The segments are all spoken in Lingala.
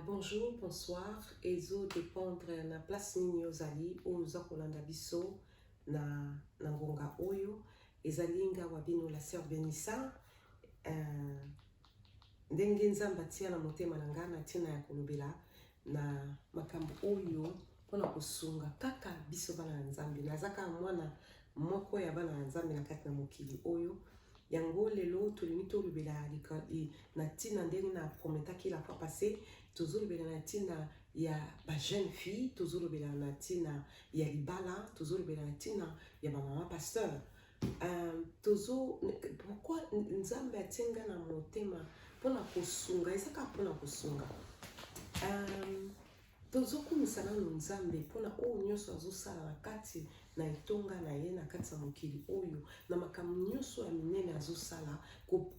Bonjour, bonsoir. Ezo dépendre na place nini ozali oza kolanda biso na ngonga oyo ezali nga wabino la sœur Benissa ndenge nzambe atia na motema na nga na ntina ya kolobela na makambo oyo mpona kosunga kaka biso bana ya nzambe nazaka mwana moko ya bana ya nzambe na kati na mokili oyo yango lelo tolimi tolobela na ntina ndenge na prometaki la fois passée tozolobela na ntina ya ba jeune fille tozolobela na ntina ya libala tozolobela na ntina ya ba mama pasteur pourquoi nzambe atinga na motema mpona kosunga ezaka mpona kosunga tozokumisa nano nzambe mpona oyo nyonso azosala na kati na etonga na ye na kati ya mokili oyo na makambo nyonso ya minene azosala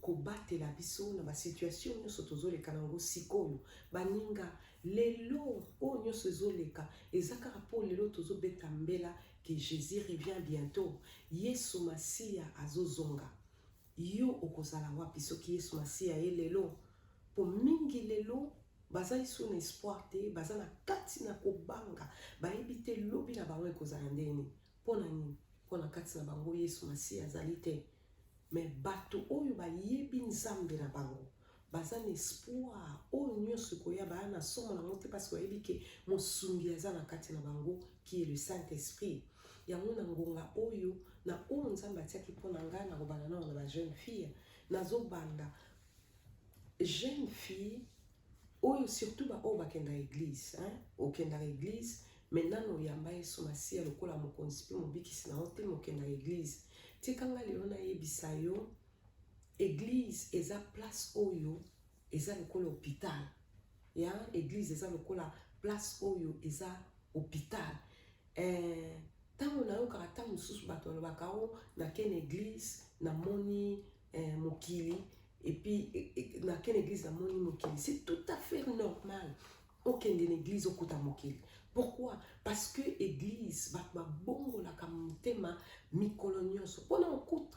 kobatela biso na basituation nyonso tozoleka nango sikoyo baninga lelo oyo nyonso ezoleka eza kaka mpo lelo tozobeta mbela que Jésus revient bientôt Yesu Masiya azozonga yo okozala wapi soki Yesu Masiya ye lelo po mingi lelo baza iso na espoir te baza na kati na kobanga bayebi te lobi na bango ekozala ndeni mpona nini mpona kati na bango Yesu Masiya azali te me bato oyo bayebi nzambe na bango baza na espoir oyo nyonso koya baya na somo nango te parce que bayebi ke mosungi aza na kati na bango qui est le Saint-Esprit yango na ngonga oyo na oyo nzambe atiaki mpona ngai na kobanda nao na ba jeune fille nazobanda jeune fille oyo surtout ba oyo bakenda église okenda église maintenant oyamba Yesu Masiya lokola mokonzi mpe mobikisi na yo te mokenda église tikanga lelo nayebisa yo église eza place oyo eza lokola hôpital ya église eza lokola place oyo eza hôpital ntango nayokaka ntango mosusu bato balobaka o nakende église namoni mokili et puis na quelle église la moni mokili c'est tout à fait normal okende na église okuta mokili pourquoi parce que église bato babongolaka motema mikolo nyonso mpona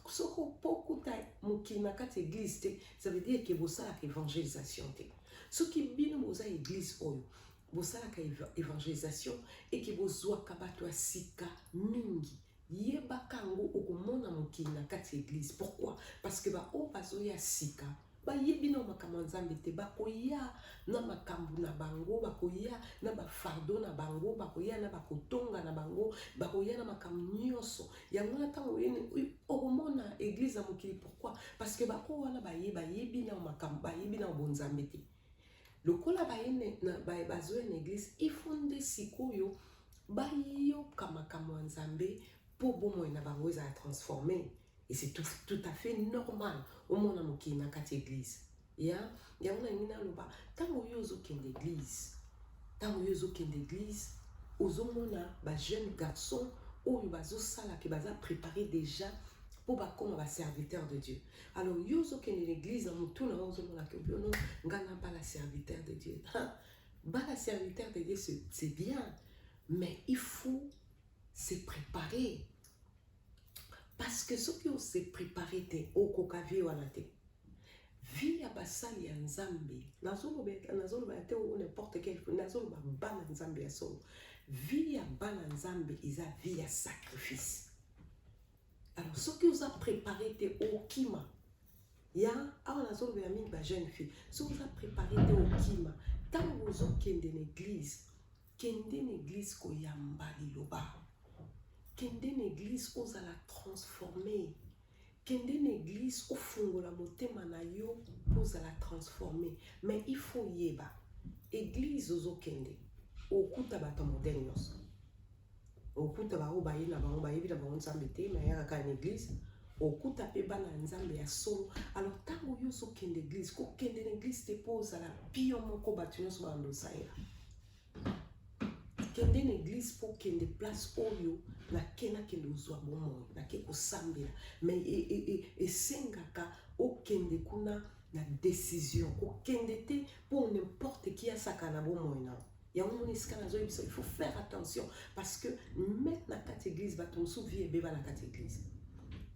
soko mpo okuta mokili na kati église te ça veut dire que bosalaka évangélisation te soki bino boza église oyo bosalaka évangélisation et que bozwaka bato ya sika mingi yebaka yango okomona mokili na kati ya église pourquoi parce que baoyo bazoya sika bayebi na makambo ya nzambe te bakoya na makambo na bango bakoya na bafardo na bango bakoya na bakotonga na bango bakoya na makambo nyonso yango na ntango okomona église ya mokili pourquoi parce que baoyo wana bayebi na makambo bayebi na bonzambe te lokola bazoya na église ifo nde sikoyo bayoka makambo ya nzambe pour bomoi na bango ezala transformé et c'est tout à fait normal au monde mokili na kati église ya yango na ngina loba tango yo ozokende église ozomona ba jeune garçon oyo bazosala ke baza préparé déjà pour bakoma ba serviteur de Dieu alors yo ozokende l'église na mutu na ozomona ke biono ngana pas la serviteur de Dieu ba la serviteur de Dieu c'est bien mais il faut se préparer parce que ce qui se préparé te okokavi wana te vie ya basali ya nzambe nazoloba te ou n'importe quel nazoloba bana nzambe ya solo vie ya bana nzambe eza vie ya sacrifice alors ce qui vous a préparé te okima ya awa nazoloba ya mingi ba jeune fille ce qui vous a préparé te okima tango ozokende na église kende na église koyamba liloba kende na église ozala transformé kende na église ofungola motema na yo ozala transformé mais il faut yeba église ozokende okuta bato moderne nyonso okuta bao baye na bango bayebi na bango nzambe te mayaka na église okuta mpe bana nzambe ya solo alors ntango yo ozokende église kokende na église te mpo ozala pio moko bato nyonso bandosayela kende na église pour kende place oyo nakende ozwa bomoi nake kosambela mais esengaka okende kuna na décision okende te pour n'importe qui asaka na bomoi na yango moni esika nazoyebisa il faut faire attention parce que mettre na kati église bato mosusu vie ebeba na kati église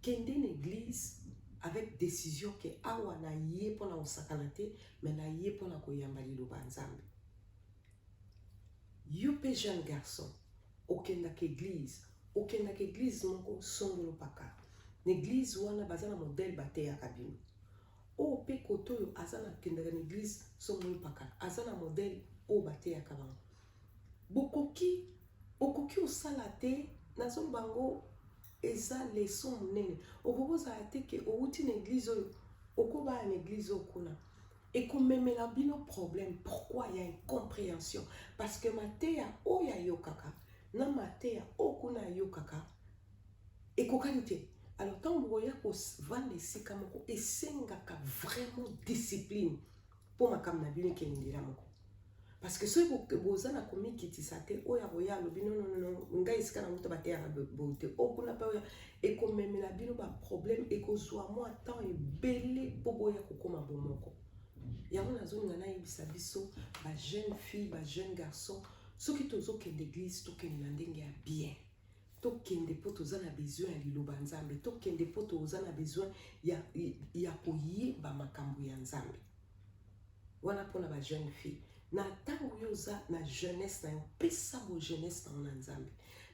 kende na église avec décision ke awa na ye mpona kosakana te mais na ye mpona koyamba liloba nzambe pe jeune garçon okendaka église moko songolo paka na église wana baza na modèle bateyaka bino oyo mpe koto oyo aza na kendaka na église songolo paka aza na modèle oyo bateyaka bango okoki osala te nazoloba bango eza leson monene okoki ozala te ke outi na église oyo okobaya na église oyo kuna ekomemela bino problème. Pourquoi il y a incompréhension? Parce que mateya oyo ayokaka na mateya oyo kuna ayokaka ekokani te. Alors tant boya kovanda esika moko esengaka vraiment discipline mpo makambo na bino ekendela moko. Parce que soki boza na komikitisa te oyo akoya alobi non ngai esika na moto bateyaka boye te oyo kuna mpe oyo ekomemela bino baproblème ekozwa mwa temps ebele mpo boya kokóma bomoko. Yango nazolinga nayebisa biso ba jeune fille ba jeune garçon soki tozokende église tokende na ndenge ya bien tokende mpo toza na besoin ya liloba nzambe tokende mpo toza na besoin ya koyeba makambo ya nzambe wana mpona ba jeune fille na ntango oyo oza na jeunesse na yo pesa bo jeunesse na yo na nzambe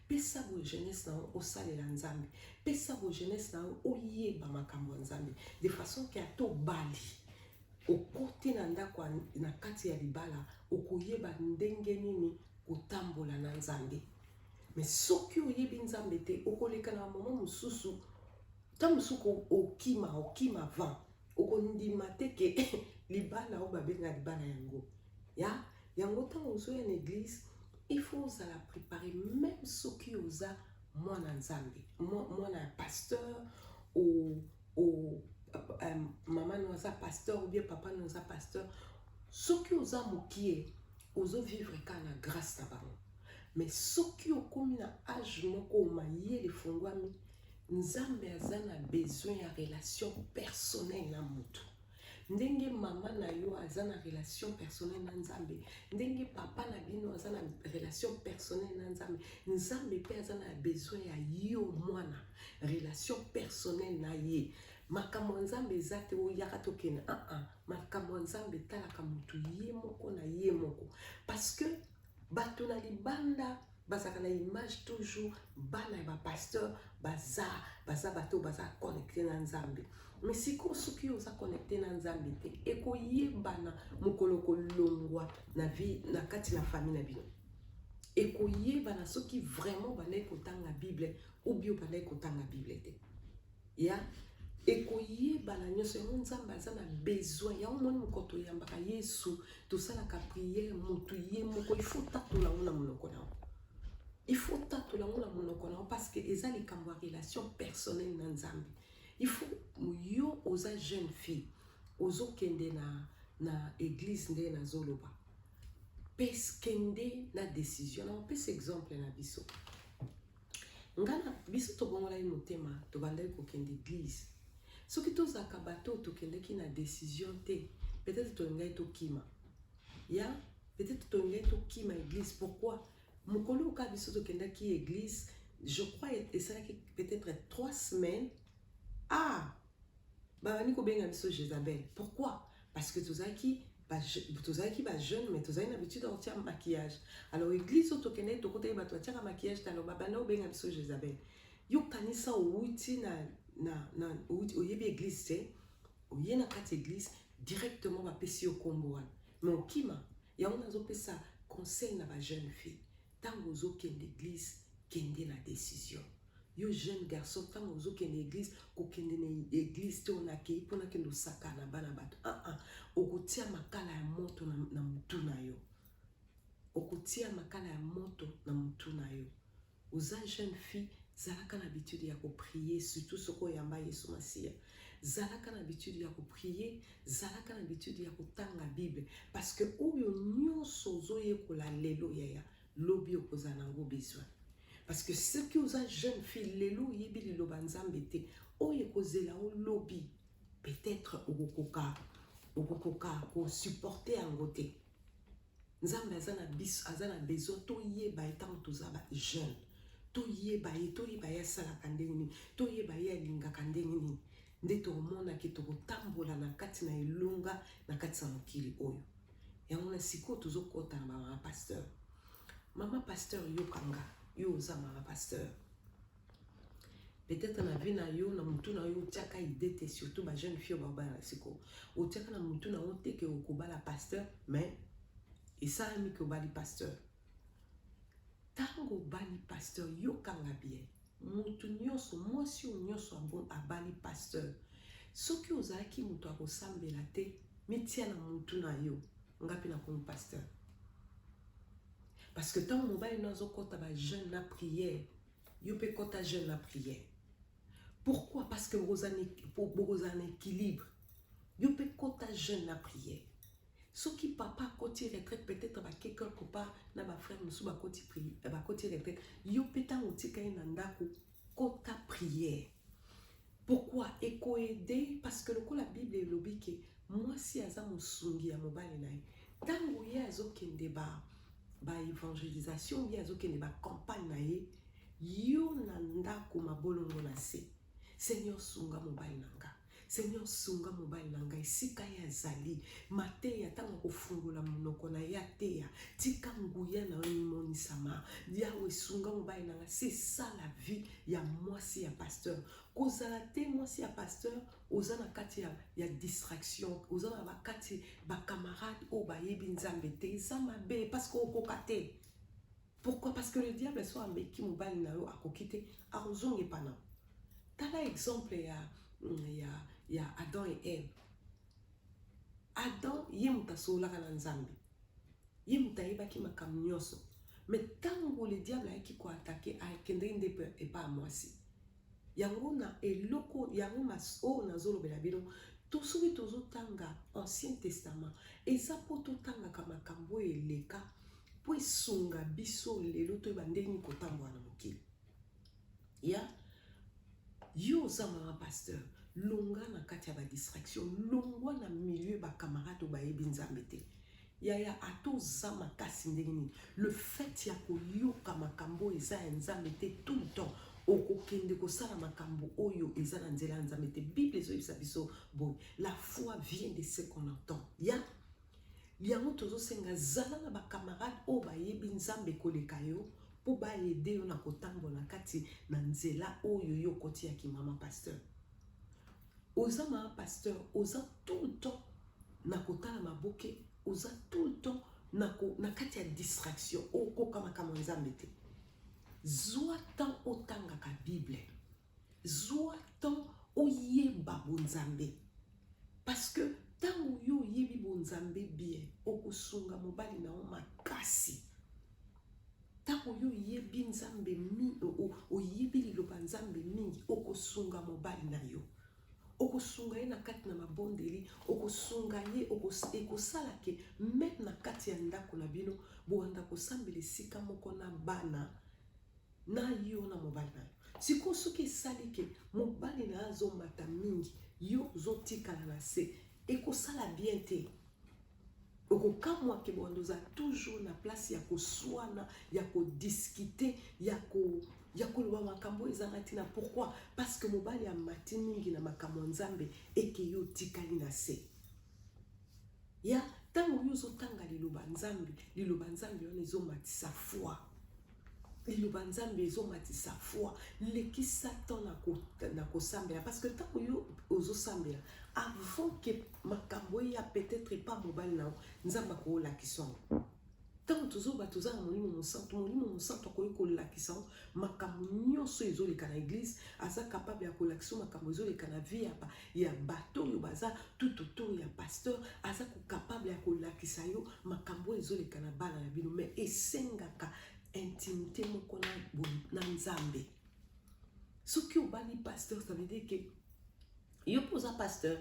pesa bo jeunesse na yo osalela nzambe pesa bo jeunesse na yo oyeba makambo ya nzambe de façon ke ata obali okoti na ndako na kati ya libala okoyeba ndenge nini kotambola na nzambe. Mais soki oyebi nzambe te okoleka na mama mosusu ta mosusu okima van okondima te ke libala oyo babenga libala yango ya yango ntango ozoya na église il faut ozala préparer même soki oza mwana nzambe mwana ya pasteur maman nous a pasteur ou bien papa nous a pasteur soki oza mokie ozo vivre ka na grâce na bango. Mais soki okomi na âge moko omayele fongwami nzambe aza na besoin ya relation personnelle na mutu ndenge mama na yo aza na relation personnelle na nzambe ndenge papa na bino aza na relation personnelle na nzambe nzambe pe aza na besoin ya yo mwana relation personnelle na ye. Makambo nzambe eza te oyaka tokende makambo nzambe talaka mutu ye moko na ye moko parce que bato na libanda bazaka na image toujours bana ya bapasteur baza bato baza connecté na nzambe. Mais siko soki oza connecté na nzambe te ekoyebana mokolo kolongwa na vie na kati na famille na bino ekoyebana soki vraiment bandai kotanga bible ou bien bandai kotanga bible te ya ekoyebana nyonso yango nzambe aza na besoin yango moni mokoto oyambaka yesu tosalaka priere motu ye moko il faut tatola ngo na monoko na yo il faut tatola ngo na monoko na yo parce que eza likambo ya relation personnelle na nzambe. Il faut yo oza jeune fille ozokende na église nde na zoloba peskende na décision na pesa exemple na biso ngana biso tobongola motema tobandaki kokende église soki tozaka bato tokendeki na décision te peut-être tolingai tokima ya peut-être tolingai tokima église. Pourquoi mokolo ka biso tokendaki église je crois esalaki peut-être 3 semaines babani kobenga biso Jézabel. Pourquoi? Parce que tozalaki ba jeune mais tozali na habitude de retirer maquillage. Alors église tokende tokotaki bato batiaka maquillage talo babana obenga biso Jézabel. Yo kanisa outi na oyebi église te oye na kati église directement bapesi yo kombo wana mais okima yango nazopesa conseil na ba jeune fille ntango ozokende église kende na décision. Yo jeune garçon ntango ozokende église kokende na église te onakei mpona kende osaka na bana bato okotia makala ya moto na mutu na yo okotia makala ya moto na mutu na yo. Oza jeune fille zalaka na habitude ya koprier surtout soko oyamba Yesu Masiya zalaka na habitude ya koprier zalaka na habitude ya kotanga Bible parce que oyo nyonso ozoyekola lelo yaya lobi okozala nango besoin. Parce que ce qui oza jeune fille lelo yebi liloba nzambe te oyo ekozela o lobi peut-être okokoka ko supporter yango te. Nzambe aza na besoin toyeba etango tozaba jeune toyeba ye asalaka ndenge nini toyeba ye alingaka ndenge nini nde tokomonaki tokotambola na kati na elonga na kati ya mokili oyo yango na sikoyo tozokota na bapasteur Maman pasteur yo kanga, yo oza maman pasteur. Peut-être na vie na yo, na mutu na yo, tiaka idée, surtout ba jeune fille ba na siko. O tiaka na mutu na on te ke okobala pasteur, mais et ça ami que bali pasteur. Tango bali pasteur yo kanga bien. Mutu nyonso, mwasi nyonso abali pasteur. Soki ozalaki mutu akosambela te, mitia na mutu na yo, ngapi na komo pasteur. Parce que tant mobile nazo kota ba jeune na prière, yo pe kota jeune na prière. Pourquoi? Parce que vous avez un équilibre. Yo pe kota jeune na prière. Ce qui papa koti retraite peut-être ba quelque part na ba frère musu ba koti prière, ba koti retraite. Yo pe ta otika ina ndako kota prière. Pourquoi? Eko aider parce que le la Bible est lobike moi si aza musungi ya mobile na ye. Tango ye azokende ba évangélisation, ye azokende ba campagne na ye, yo na ndako mabolongo na se. Seigneur sunga mobile nanga. Seigneur sunga mobile nanga. Isika ya zali. Mate ya tango kufungola munoko na ya teya. Tika nguya na onimoni sama. Yawe sunga mobile nanga. C'est ça la vie ya mwasi ya pasteur. Kozala te mwasi ya pasteur. Ozana kati ya distraction. Ozana bakati ba camarade o ba yebi nzambe te. Zama be parce que okokate. Pourquoi? Parce que le diable soit ameki mobile na yo akokite. Arozonge pana. T'as l'exemple, il y a Adam et Ève. Adam, il y a un tasola na nzambe. Il y a un taïba qui m'a kamnyoso. Mais tant que le diable a qui quoi attaqué, a kendrinde et pas à moi si. Yangona et loko, yangoma o na zolo belabino. Tout ce qui tozo tanga Ancien Testament. Et ça pour tout tanga kama kambo et leka. Pour sunga biso lelo to bandeni kotambo na mokili. Ya yo zama pasteur longa na kati ya ba distraction longwa na milieu ba camarade ba yebi nzambe te ya ato zama kasi ndeni le fait ya ko yoka makambo eza ya nzambe te tout le temps okokende ko sala makambo oyo eza na nzela nzambe te. Bible zo yebisa biso boy la foi vient de ce qu'on entend ya yango tozo senga zala na ba camarade o ba yebi nzambe koleka yo pour ba aider yo na kotambo na kati na nzela oyo yo koti ya ki mama pasteur. Oza mama pasteur, oza tout le temps na kotala maboke, oza tout le temps na kati ya distraction oko kama nzambe te. Zwa tan otanga ka Bible. Zwa tan oyeba bonzambe. Parce que tant yo yebi bonzambe bien, okosunga mobali na o makasi. Tako yo yebi nzambe mingi, oyebi liloba nzambe mingi, okosunga mobali na yo. Okosunga ye na kati na mabondeli, okosunga ye, ekosala ke, même na kati ya ndako na bino, boanda kosambela esika moko na bana, na yo na mobali na yo. Siko soki esali ke, mobali na azo mata mingi, yo zotikala na se, ekosala bien te. Okokamwa ke bondoza toujours na place ya koswana, ya kodiscuter, ya koloba makambo ezanga tina. Pourquoi? Parce que mobali ya mati mingi na makambo nzambe eke yo tikali na se. Ya tango yo zotanga liloba nzambe yo ezo matisa foi. Liloba nzambe ezo matisa foi. Lekisa ton na kosambela parce que tango yo ozo sambela avant que makambo ya peut-être pas mobile na nzamba ko la kisong. Tant tozo ba toza na molimo mosanto ko la kisong makambo nyonso ezo le kana église aza capable ya ko la kisong makambo ezo le kana vie ya bateau yo baza tout autour ya pasteur aza ko capable ya ko la kisayo makambo ezo le kana bana na bino mais esengaka intimité moko na nzambe. Ce qui obali pasteur ça veut dire que yo posa pasteur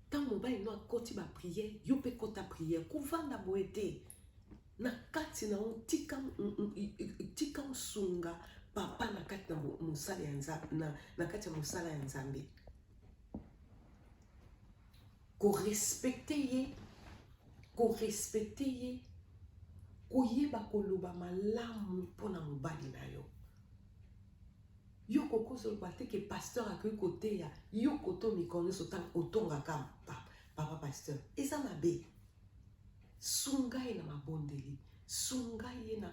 tant mobile no akoti ba prière yo pe kota prière kovanda boete na kati na tika sunga papa na kati na musala ya nzambe na kati ya musala ya nzambe ko respecter ye koyeba koloba malamu pona mobali na yo. Yo kokoso kwate ke pasteur akoki koteya yo koto mikolo sotan otonga ka papa pasteur eza mabe sunga ye na mabondeli sunga ye na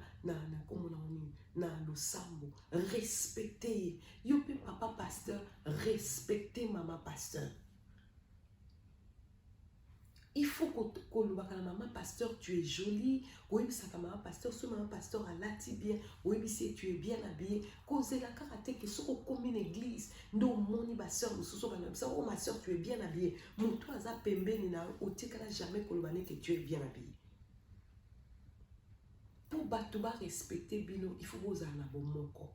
komona nini na losambo, respecter yo pe papa pasteur, respecter maman pasteur. Il faut que le maman pasteur, tu es jolie. Oui, ça maman pasteur, ce maman pasteur a lati bien. Oui, si tu es bien habillé. Cause la karaté que ce comme une église. Non, mon ma soeur, oh ma soeur, tu es bien habillé. Mon toi za pembe ni na otikala jamais que tu es bien habillé. Pour batuba respecter bino, il faut vous en avoir mon corps.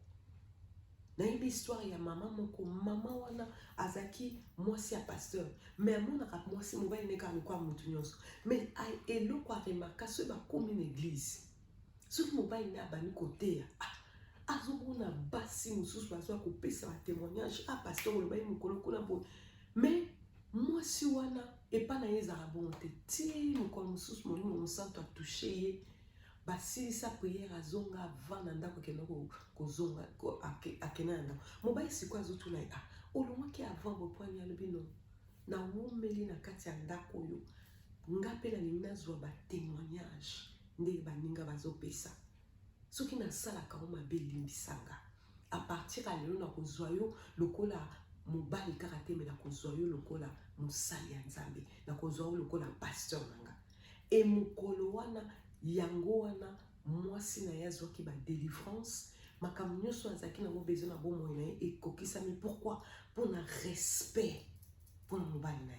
Dans une histoire, il y a maman moko, maman wana azaki moi si a pasteur, mais mon rap moi si mobile neka quoi mutunyoso, mais ai elo kwa remarka ce ba comme une église. Ce qui mobile na bani côté azobuna basi mususu bazwa ko pesa témoignage pasteur le bayi mukolo kuna bo. Mais moi si wana et pas na yeza bonté ti mukolo mususu mon santo a touché basi sa prière azonga avant nanda ko kenoko ko zonga ko akenanda mobai sikwa zotu na olonga ki avant bo poani alobino na womeli na kati ya ndako yo ngape na nina zwa ba témoignage nde baninga bazopesa soki na sala ka o mabelimbisanga à partir à lelo na kozwa yo lokola mobali karate me na kozwa yo lokola musali ya nzambe na kozwa yo lokola pasteur nanga e mukolo wana yango wana mwasi na ye azwaki ba délivrance makambo nyonso azalaki nango besoin na bomoi na ye ekokisami. Pourquoi? Mpona respect mpona mobali na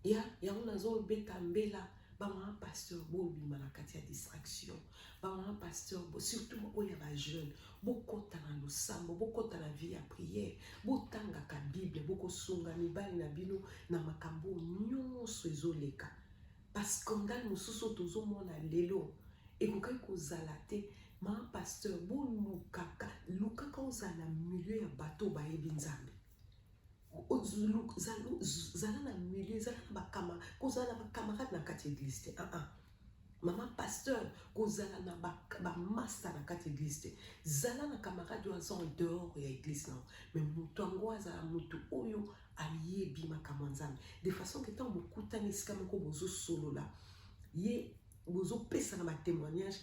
ye yango nazobeta mbela bamama pasteur bobima na kati ya distraction, bamama pasteur surtout oyo ya bajeune bokota na losambo, bokota na vie ya prière, botangaka bible, bokosunga mibali na bino na makambo nyonso ezoleka. Parce que scandale mosusu tozomona lelo ekokai kozala te ma pasteur bo lukaka ozala milieu ya bato bayebi nzambe zala na milieu zala na bakama kozala na bakamarade na kati église te mama pasteur kozala na bamaster na kati église te zala na camarade oyo aza en dehors ya église na mais moto yango azala moto oyo ayebi makambo nzambe de façon que tant bokutani esika moko bozosolola ye bozopesa na batémoignage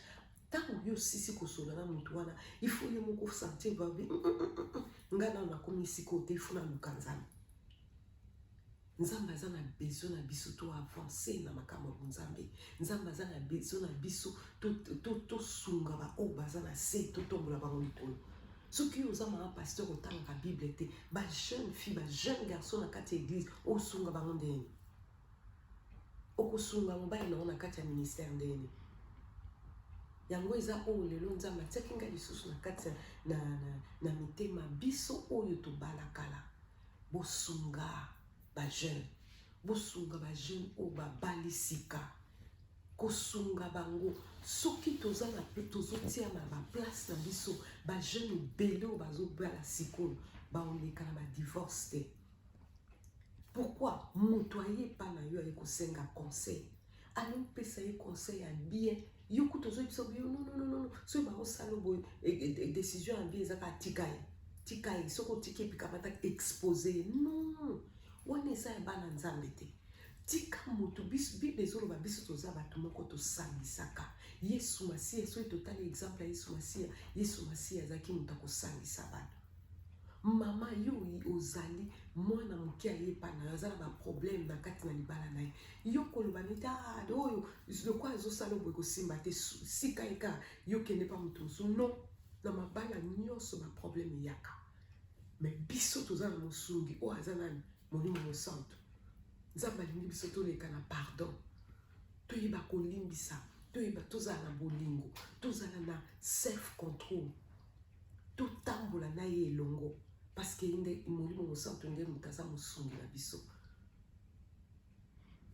ntango yo sisi kosolola na moto wana il faut ye moko sentir babi nga nano nakomi esika ote ifo naluka nzambe nzambe aza na besoin na biso to avancer na makambo ya nzambe nzambe aza na besoin na biso tosunga baoyo baza na se totombola bango likolo. Soki oza mama pasteur otangaka bible te ba jeune fille ba jeune garçon na kati église osunga bango ndeni okosunga mobali nango na kati ya ministère ndeni yango eza oyo lelo nzambe atiaki ngai lisusu na kati na mitema biso oyo tobalakala bosunga ba jeune oyo babalisika kosunga bango soki toza na pe tozotia na ba place na biso ba jeune ebele oyo bazobala sikoyo baoleka na ba divorce te. Pourquoi? Moto ayepa na yo aye kosenga conseil alopesa ye conseil ya bien yo kutozo biso yo non so ba osalo boy décision ya bien ezaka tikaye soko tike pikapata exposer non wana eza ya bana nzambe te tika moto biso bible ezoloba biso toza bato moko tosangisaka yesu masiya soki totali exemple ya yesu masiya azalaki moto akosangisa bato mama yo ozali mwana moke ayepa na aza na baproblème na kati na libala na ye yo koloba neti oyo lokwa ezosala boye kosimba te sika eka yo kende pa moto mosusu non na mabala nyonso baproblème eyaka mais biso toza na mosungi oyo aza nani molimo mosantu nzambe alingi biso toleka na pardon toyeba kolimbisa toyeba tozala na bolingo tozala na self control totambola na ye elongo parce que nde molimo mosantu nde moto aza mosungi na biso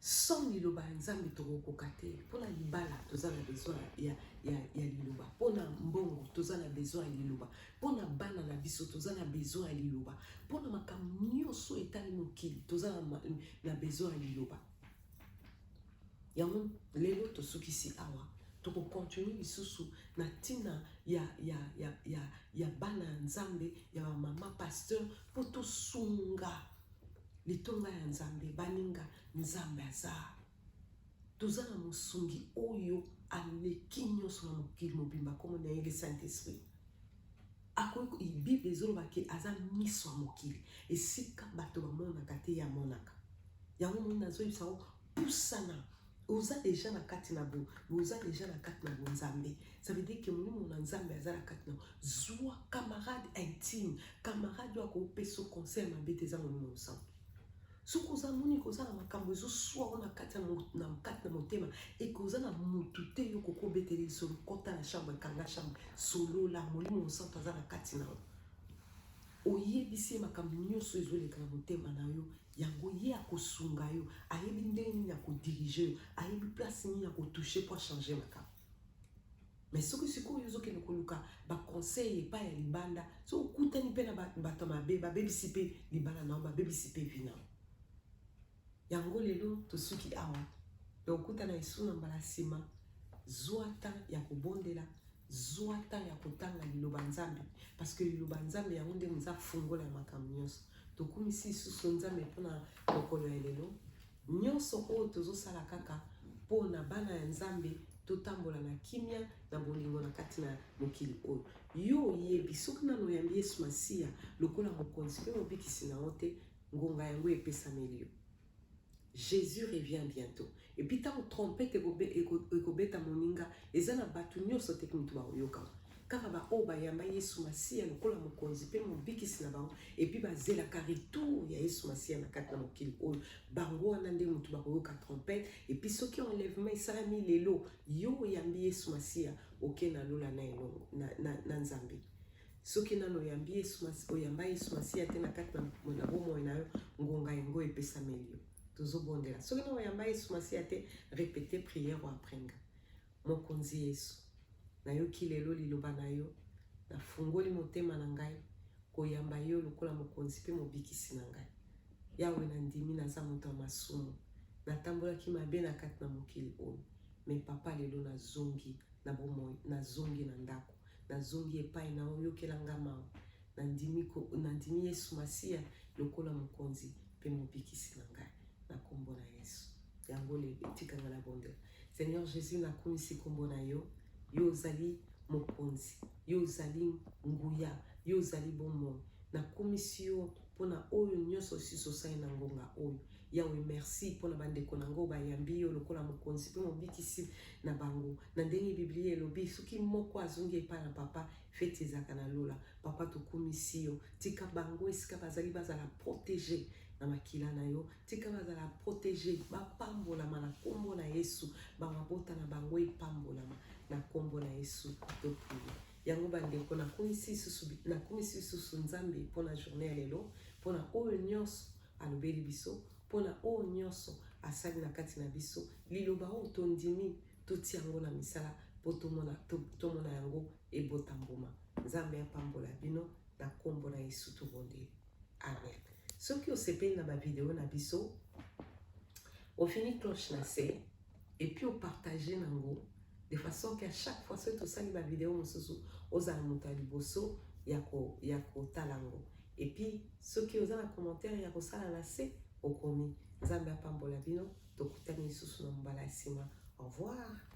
sans liloba ya nzambe tokokoka te. Mpona libala toza na besoin ya liloba, mpona mbongo toza na besoin ya liloba, mpona bana na biso toza na besoin ya liloba, mpona makambo nyonso etali mokili toza na besoin ya liloba. Yango lelo tosukisi awa tokokontinue lisusu na ntina ya bana nzambe ya mama pasteur po tosunga litonga ya nzambe baninga nzambe aza toza na mosungi oyo aleki nyonso na mokili mobimba kombo na ye le Saint-Esprit. Akoki Bible ezoloba ke aza miso ya mokili esika bato bamonaka te ya monaka. Yango moni nazoyebisa o pusana oza deja na kati na bo, oza deja na kati na bo Nzambe. Ça veut dire que molimo na Nzambe aza na kati na zwa camarade intime, camarade yo akopesa conseil mabe te eza molimo mosantu. Soki oza moni koza na makambo ezoswa na kati na motema ekoza na mutu te yo kokobetela lisolo kota na chambre kanga chambre solola molimo mosantu aza na kati na yo. Oyebisi ye makambo nyonso ezoleka na motema na yo, yango ye akosunga yo, ayebi ndenge nini akodirige yo, ayebi place nini akotouche po achanger makambo. Mais soki sikoyo ozokende koluka baconseil epai ya libanda, so okutani mpe na bato mabe babebisi mpe libala na yo, babebisi mpe vi na yo. Yango lelo tosuki awa okutana esu na mbala nsima, zwa temps ya kobondela, zwa temps ya kotanga liloba Nzambe, parce que liloba Nzambe yango nde moza fungola ya makambo nyonso. Tokumisi lisusu Nzambe mpona mokolo ya lelo nyonso oyo tozosala kaka mpona bana ya Nzambe totambola na kimia na bolingo na kati na mokili oyo. Yo oyebi soki nano oyambi Yesu Masiya lokola mokonzi mpe mobikisi na yo te, ngonga yango epesameli yo. Jésus revient bientôt. Et puis tant trompette ekobeta moninga ezana batu nyonso te mutu ba oyoka. Kaka ba oba yamba Yesu Masiya lokola mokonzi pe mobikisi na bango et puis bazela retour ya Yesu Masiya na kati na mokili oyo. Bango wana nde mutu ba oyoka trompette et puis soki enlèvement esalami lelo yo yambi Yesu Masiya okena lola na elongo na Nzambe. Soki nano yambi Yesu Masiya oyamba Yesu Masiya te na kati na bomoi na yo, ngonga yango epesameli yo. Tozobondela soki na oyamba Yesu Masiya te, répéter prière ou aprenga. Mokonzi Yesu nayoki lelo liloba na yo, nafungoli motema na ngai koyamba yo lokola mokonzi pe mobikisi na ngai. Yawe nandimi naza moto ya masumu, natambolaki mabe na kati na mokili oyo, mais papa lelo nazongi na bomoi, nazongi na ndako, nazongi epai na oyokelanga mawa, nandimi Yesu Masiya lokola mokonzi pe mobikisi na ngai. Na kombo na Yesu yango le etikanga na bondela. Seigneur Jésus nakomisi kombo na yo, yo ozali mokonzi, yo ozali nguya, yo ozali bomoi. Nakomisi yo mpona oyo nyonso siso osali na ngonga oyo. Yawe merci mpona bandeko nango bayambi yo lokola mokonzi pe mobikisi na bango. Na ndenge Biblia elobi soki moko azongi epai na papa, feti ezaka na lola. Papa tokomisi yo, tika bango esika bazali bazala protéger na makila na yo, tika bazala protéger bapambolama na kombo na Yesu, bamabota na bango epambolama na kombo na Yesu topili. Yango bandeko nakomisi susu Nzambe mpona journée ya lelo, mpona oyo nyonso alobeli biso, mpona oyo nyonso asali na kati na biso, liloba oyo tondimi toti yango na misala po tomona yango ebota mbuma. Nzambe apambola bino na kombo na Yesu tobondeli. Amen. Soki osepeli na ba vidéo na biso, ofini cloche na se et puis partager nango de façon qu'à chaque fois que tu sali ba vidéo mosusu ozala moto ya liboso ya kotalango. Et puis soki oza na commentaire ya kosala na se okomi. Nzambe apambola bino, tokutani lisusu na mbala nsima. Au revoir.